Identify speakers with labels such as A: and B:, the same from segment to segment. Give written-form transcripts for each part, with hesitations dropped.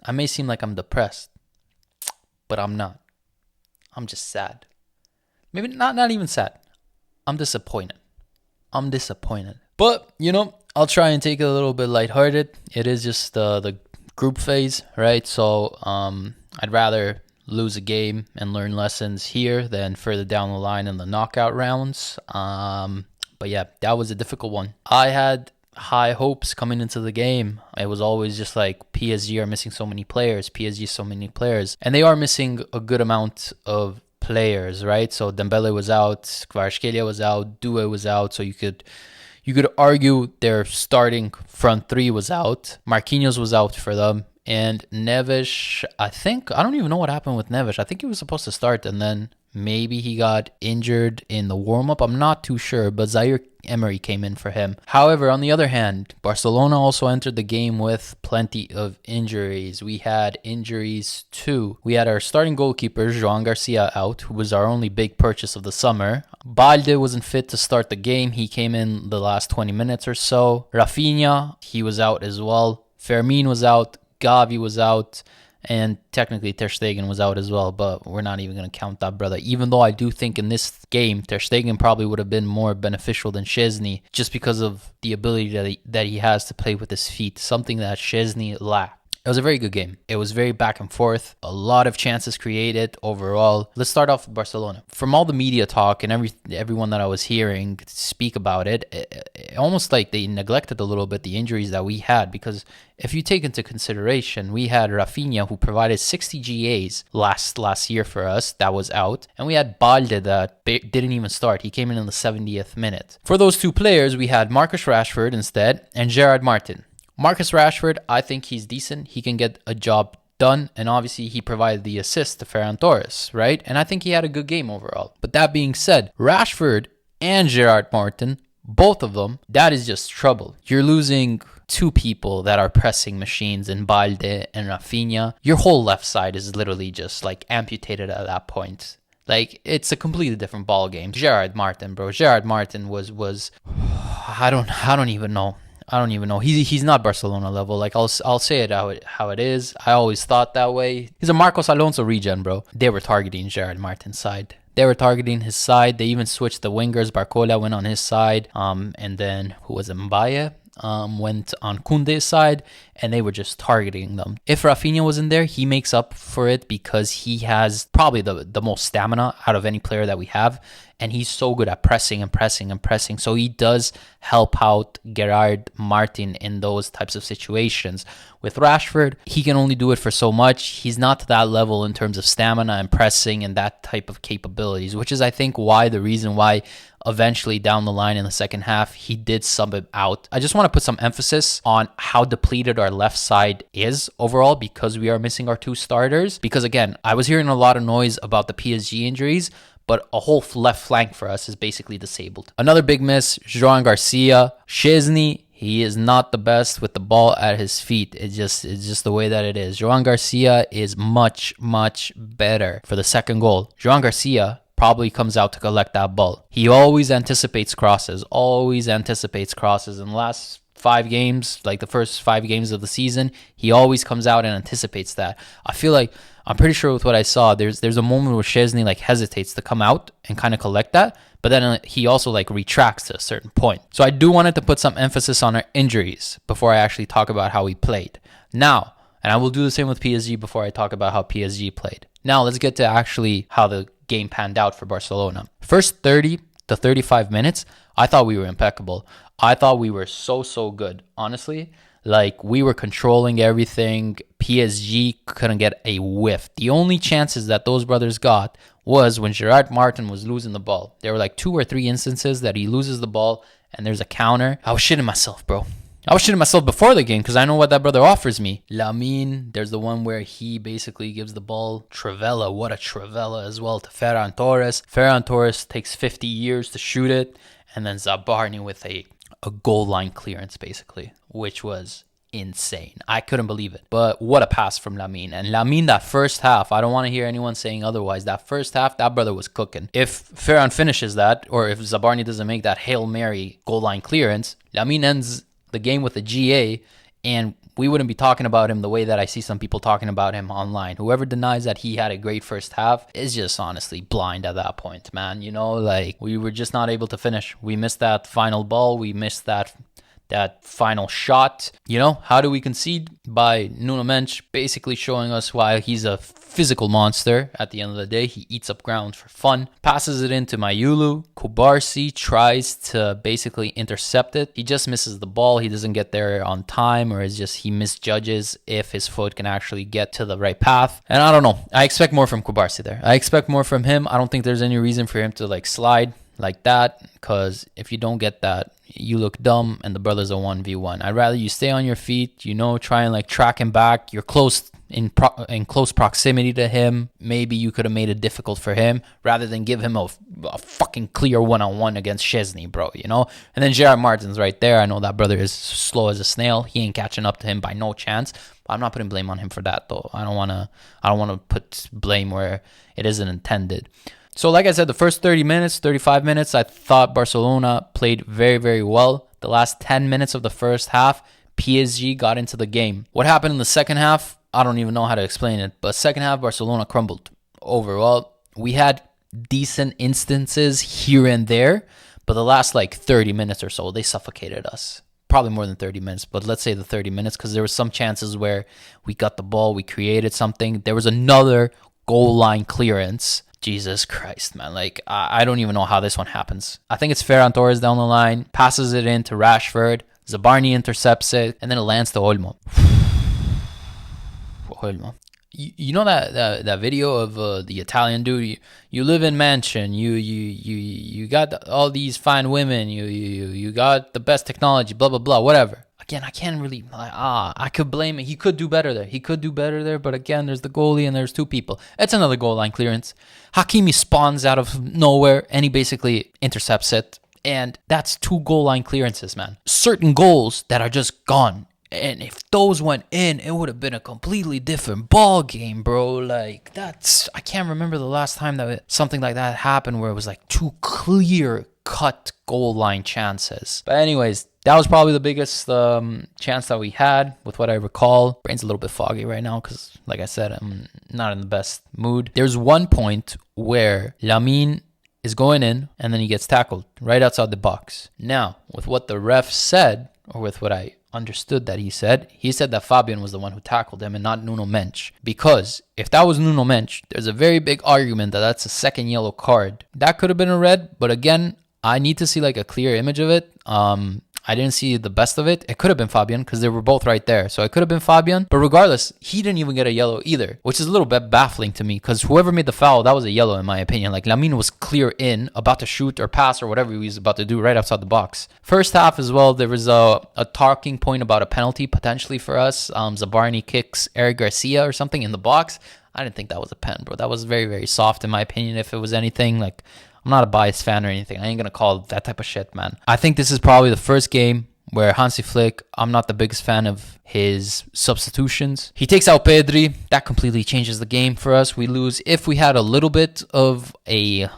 A: I may seem like I'm depressed, but I'm not. I'm just sad. Maybe not even sad. I'm disappointed. I'm disappointed. But, I'll try and take it a little bit lighthearted. It is just the group phase, right? So I'd rather lose a game and learn lessons here than further down the line in the knockout rounds. But yeah, that was a difficult one. I had high hopes coming into the game. It was always just like PSG are missing so many players, and they are missing a good amount of players, right? So Dembele was out, Kvaratskhelia was out, Due was out, so you could argue their starting front three was out. Marquinhos was out for them. And Neves, I don't even know what happened with Neves. I think he was supposed to start and then maybe he got injured in the warm-up. I'm not too sure, but Zaire Emery came in for him. However, on the other hand, Barcelona also entered the game with plenty of injuries. We had injuries too. We had our starting goalkeeper, Joan Garcia, out, who was our only big purchase of the summer. Balde wasn't fit to start the game. He came in the last 20 minutes or so. Raphinha, he was out as well. Fermin was out. Gavi was out, and technically Ter Stegen was out as well, but we're not even going to count that brother. Even though I do think in this game, Ter Stegen probably would have been more beneficial than Szczesny just because of the ability that he has to play with his feet, something that Szczesny lacked. It was a very good game. It was very back and forth. A lot of chances created overall. Let's start off with Barcelona. From all the media talk and everyone that I was hearing speak about it almost like they neglected a little bit the injuries that we had, because if you take into consideration, we had Raphinha, who provided 60 GAs last year for us, that was out. And we had Balde that didn't even start. He came in the 70th minute. For those two players, we had Marcus Rashford instead and Gerard Martin. Marcus Rashford, I think he's decent. He can get a job done. And obviously, he provided the assist to Ferran Torres, right? And I think he had a good game overall. But that being said, Rashford and Gerard Martin, both of them, that is just trouble. You're losing two people that are pressing machines in Balde and Raphinha. Your whole left side is literally just like amputated at that point. Like, it's a completely different ball game. Gerard Martin, bro. Gerard Martin was I don't even know. He's not Barcelona level. Like, I'll say it how it is. I always thought that way. He's a Marcos Alonso regen, bro. They were targeting Gerard Martin's side. They were targeting his side. They even switched the wingers. Barcola went on his side. And then, who was it? Mbaye went on Koundé's side, and they were just targeting them. If Raphinha was in there, he makes up for it because he has probably the most stamina out of any player that we have, and he's so good at pressing and pressing and pressing. So he does help out Gerard Martin in those types of situations. With Rashford, he can only do it for so much. He's not to that level in terms of stamina and pressing and that type of capabilities, which is, I think, the reason why eventually down the line in the second half, he did sub it out. I just want to put some emphasis on how depleted our left side is overall because we are missing our two starters. Because again, I was hearing a lot of noise about the PSG injuries, but a whole left flank for us is basically disabled. Another big miss, Joan Garcia. Szczesny, he is not the best with the ball at his feet. It's just the way that it is. Joan Garcia is much, much better for the second goal. Joan Garcia probably comes out to collect that ball. He always anticipates crosses. In the last 5 games, like the first 5 games of the season, he always comes out and anticipates that. I'm pretty sure with what I saw, there's a moment where Szczesny like hesitates to come out and kind of collect that, but then he also like retracts to a certain point. So I do wanted to put some emphasis on our injuries before I actually talk about how we played. Now, and I will do the same with PSG before I talk about how PSG played. Now, let's get to actually how the game panned out for Barcelona. First 30 to 35 minutes, I thought we were impeccable. I thought we were so good, honestly. Like, we were controlling everything. PSG couldn't get a whiff. The only chances that those brothers got was when Gerard Martin was losing the ball. There were like 2 or 3 instances that he loses the ball and there's a counter. I was shitting myself, bro. I was shitting myself before the game because I know what that brother offers me. Lamine, there's the one where he basically gives the ball. Trivela, what a Trivela as well, to Ferran Torres. Ferran Torres takes 50 years to shoot it. And then Zabarni with a goal line clearance, basically, which was insane. I couldn't believe it. But what a pass from Lamine. And Lamine, that first half, I don't want to hear anyone saying otherwise. That first half, that brother was cooking. If Ferran finishes that, or if Zabarni doesn't make that Hail Mary goal line clearance, Lamine ends the game with a GA, and we wouldn't be talking about him the way that I see some people talking about him online. Whoever denies that he had a great first half is just honestly blind at that point, man. You know, like, we were just not able to finish. We missed that final ball. We missed that final shot. You know, how do we concede? By nunomendes basically showing us why he's a physical monster. At the end of the day, he eats up ground for fun. Passes it into Mayulu. Kubarsi tries to basically intercept it. He just misses the ball. He doesn't get there on time, or is just he misjudges if his foot can actually get to the right path. And I don't know. I expect more from Kubarsi there. I expect more from him. I don't think there's any reason for him to like slide like that, because if you don't get that, you look dumb and the brother's a 1v1. I'd rather you stay on your feet, you know, try and like track him back. You're close in close proximity to him. Maybe you could have made it difficult for him rather than give him a fucking clear one-on-one against Szczesny, bro, you know? And then Gerard Martin's right there. I know that brother is slow as a snail. He ain't catching up to him by no chance. But I'm not putting blame on him for that, though. I don't want to put blame where it isn't intended. So like I said, the first 30 minutes, 35 minutes, I thought Barcelona played very, very well. The last 10 minutes of the first half, PSG got into the game. What happened in the second half, I don't even know how to explain it. But second half, Barcelona crumbled. Overall, we had decent instances here and there. But the last like 30 minutes or so, they suffocated us. Probably more than 30 minutes, but let's say the 30 minutes, because there were some chances where we got the ball, we created something. There was another goal line clearance. Jesus Christ, man. Like, I don't even know how this one happens. I think it's Ferran Torres down the line, passes it in to Rashford, Zabarni intercepts it, and then it lands to Olmo. Olmo. You know that video of the Italian dude? You live in mansion. You got all these fine women. You got the best technology. Blah blah blah. Whatever. Again, I can't really. I could blame it. He could do better there. But again, there's the goalie and there's two people. It's another goal line clearance. Hakimi spawns out of nowhere and he basically intercepts it. And that's two goal line clearances, man. Certain goals that are just gone. And if those went in, it would have been a completely different ball game, bro. Like, I can't remember the last time that something like that happened where it was like two clear cut goal line chances. But anyways, that was probably the biggest chance that we had with what I recall. Brain's a little bit foggy right now because, like I said, I'm not in the best mood. There's one point where Lamine is going in and then he gets tackled right outside the box. Now, with what the ref said, or with what I understood that he said that Fabian was the one who tackled him and not nunomendes. Because if that was nunomendes, there's a very big argument that that's a second yellow card. That could have been a red, but again, I need to see like a clear image of it. I didn't see the best of it. It could have been Fabian because they were both right there. So it could have been Fabian. But regardless, he didn't even get a yellow either, which is a little bit baffling to me because whoever made the foul, that was a yellow in my opinion. Like Lamine was clear in, about to shoot or pass or whatever he was about to do right outside the box. First half as well, there was a talking point about a penalty potentially for us. Zabarni kicks Eric Garcia or something in the box. I didn't think that was a pen, bro. That was very, very soft in my opinion. If it was anything, like, I'm not a biased fan or anything. I ain't going to call that type of shit, man. I think this is probably the first game where Hansi Flick, I'm not the biggest fan of his substitutions. He takes out Pedri. That completely changes the game for us. We lose. If we had a little bit of a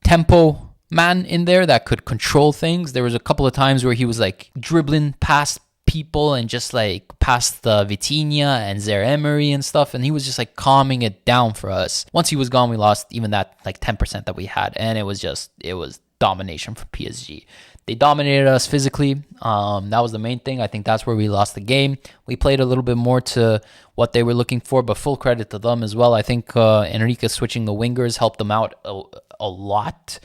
A: tempo man in there that could control things, there was a couple of times where he was like dribbling past people and just like past the Vitinha and Zaire-Emery and stuff, and he was just like calming it down for us. Once he was gone, we lost even that like 10% that we had, and it was domination for PSG. They dominated us physically. That was the main thing. I think that's where we lost the game. We played a little bit more to what they were looking for, but full credit to them as well. I think Enrique switching the wingers helped them out a lot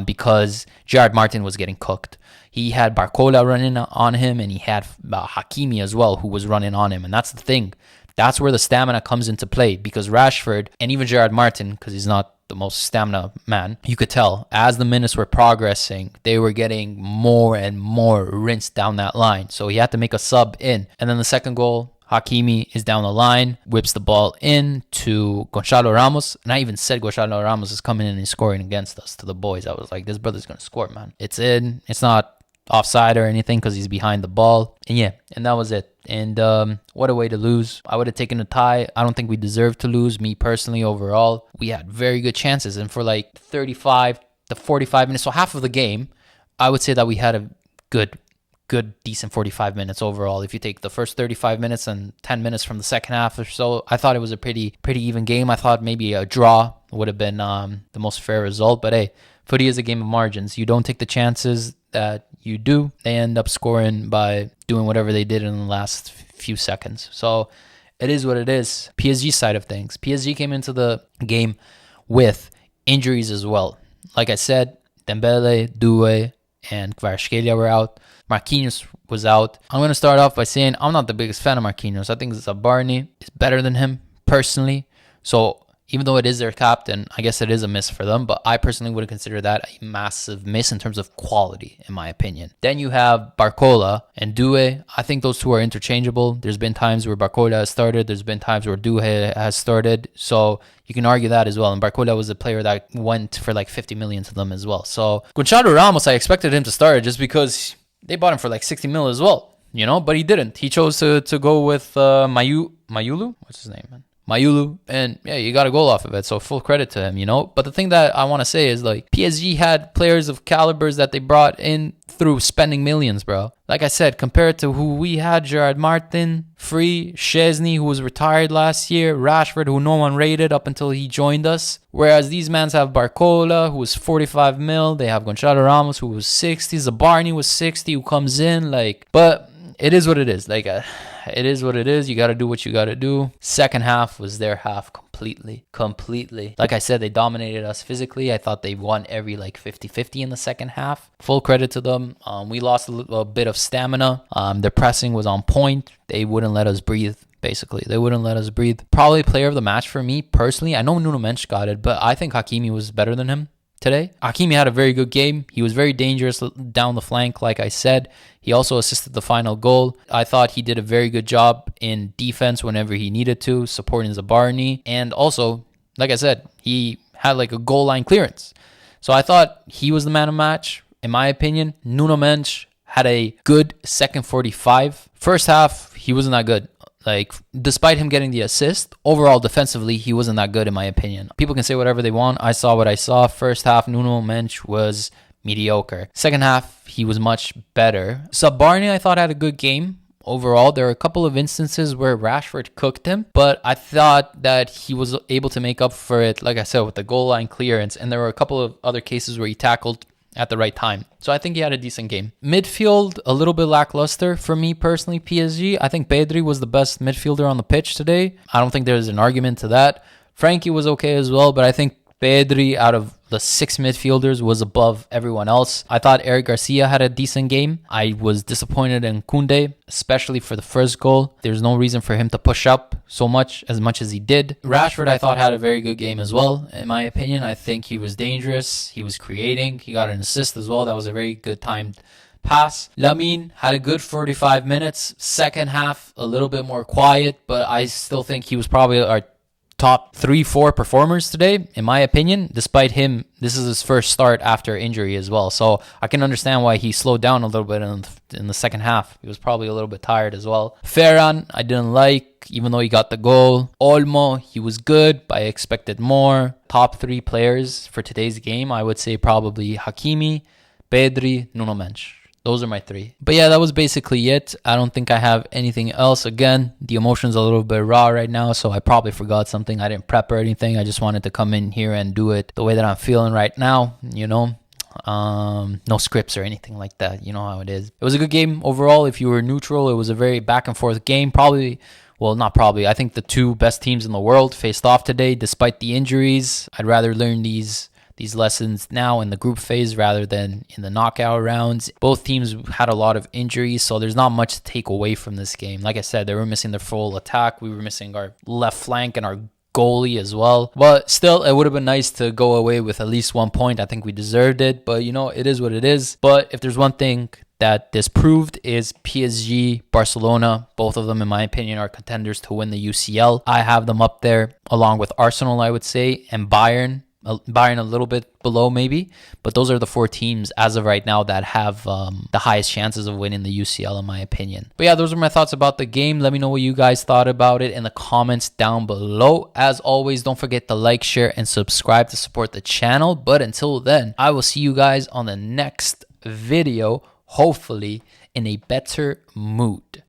A: because Gerard Martin was getting cooked. He had Barcola running on him, and he had Hakimi as well, who was running on him. And that's the thing. That's where the stamina comes into play, because Rashford and even Gerard Martin, because he's not the most stamina man, you could tell as the minutes were progressing, they were getting more and more rinsed down that line. So he had to make a sub in. And then the second goal, Hakimi is down the line, whips the ball in to Gonçalo Ramos. And I even said Gonçalo Ramos is coming in and scoring against us to the boys. I was like, this brother's going to score, man. It's in. It's not offside or anything because he's behind the ball. And yeah, and that was it. And what a way to lose. I would have taken a tie. I don't think we deserved to lose, me personally, overall. We had very good chances. And for like 35 to 45 minutes, so half of the game, I would say that we had a good good, decent 45 minutes overall. If you take the first 35 minutes and 10 minutes from the second half or so, I thought it was a pretty even game. I thought maybe a draw would have been the most fair result. But hey, footy is a game of margins. You don't take the chances that you do. They end up scoring by doing whatever they did in the last few seconds. So it is what it is. PSG side of things. PSG came into the game with injuries as well. Like I said, Dembele, Doué, and kvaratskhelia were out. Marquinhos was out. I'm going to start off by saying I'm not the biggest fan of Marquinhos. I think Zabarni is better than him, personally. So even though it is their captain, I guess it is a miss for them. But I personally would consider that a massive miss in terms of quality, in my opinion. Then you have Barcola and Doué. I think those two are interchangeable. There's been times where Barcola has started. There's been times where Doué has started. So you can argue that as well. And Barcola was a player that went for like 50 million to them as well. So Gonçalo Ramos, I expected him to start just because they bought him for like 60 mil as well, you know, but he didn't. He chose to go with Mayulu. What's his name, man? Mayulu, and yeah, you got a goal off of it, so full credit to him, you know. But the thing that I want to say is, like, PSG had players of calibers that they brought in through spending millions, bro. Like I said, compared to who we had, Gerard Martin, Free, Szczesny, who was retired last year, Rashford, who no one rated up until he joined us. Whereas these mans have Barcola, who was 45 mil. They have Gonçalo Ramos, who was 60. Zabarni was 60, who comes in, like, but it is what it is. Like, it is what it is. You got to do what you got to do. Second half was their half completely. Like I said, they dominated us physically. I thought they won every like 50-50 in the second half. Full credit to them. We lost a bit of stamina. Their pressing was on point. They wouldn't let us breathe. Basically, they wouldn't let us breathe. Probably player of the match for me personally. I know nunomendes got it, but I think Hakimi was better than him today. Hakimi had a very good game. He was very dangerous down the flank, like I said. He also assisted the final goal. I thought he did a very good job in defense whenever he needed to, supporting Zabarni. And also, like I said, he had like a goal line clearance. So I thought he was the man of match. In my opinion, nunomendes had a good second 45. First half, he wasn't that good. Like, despite him getting the assist, overall defensively, he wasn't that good in my opinion. People can say whatever they want. I saw what I saw. First half, nunomendes was mediocre. Second half, he was much better. Zabarni, I thought, had a good game. Overall, there are a couple of instances where Rashford cooked him, but I thought that he was able to make up for it, like I said, with the goal line clearance. And there were a couple of other cases where he tackled at the right time. So I think he had a decent game. Midfield, a little bit lackluster for me personally, PSG. I think Pedri was the best midfielder on the pitch today. I don't think there's an argument to that. Frankie was okay as well, but I think Pedri, out of the 6 midfielders, was above everyone else. I thought Eric Garcia had a decent game. I was disappointed in Koundé, especially for the first goal. There's no reason for him to push up so much as he did. Rashford, I thought, had a very good game as well, in my opinion. I think he was dangerous. He was creating. He got an assist as well. That was a very good timed pass. Lamine had a good 45 minutes. Second half, a little bit more quiet, but I still think he was probably our top 3-4 performers today, in my opinion. Despite him, this is his first start after injury as well. So I can understand why he slowed down a little bit in the second half. He was probably a little bit tired as well. Ferran, I didn't like, even though he got the goal. Olmo, he was good, but I expected more. Top 3 players for today's game, I would say probably Hakimi, Pedri, nunomendes. Those are my 3. But yeah, that was basically it. I don't think I have anything else. Again, the emotion's a little bit raw right now, so I probably forgot something. I didn't prep or anything. I just wanted to come in here and do it the way that I'm feeling right now, you know. No scripts or anything like that. You know how it is. It was a good game overall. If you were neutral, it was a very back and forth game. I think the 2 best teams in the world faced off today, despite the injuries. I'd rather learn these lessons now in the group phase rather than in the knockout rounds. Both teams had a lot of injuries, so there's not much to take away from this game. Like I said, they were missing their full attack. We were missing our left flank and our goalie as well. But still, it would have been nice to go away with at least 1 point. I think we deserved it, but you know, it is what it is. But if there's one thing that this proved is PSG, Barcelona, both of them in my opinion are contenders to win the UCL. I have them up there along with Arsenal, I would say, and Bayern a little bit below maybe, but those are the 4 teams as of right now that have the highest chances of winning the UCL in my opinion. But yeah, those are my thoughts about the game. Let me know what you guys thought about it in the comments down below. As always, don't forget to like, share, and subscribe to support the channel. But until then, I will see you guys on the next video, hopefully in a better mood.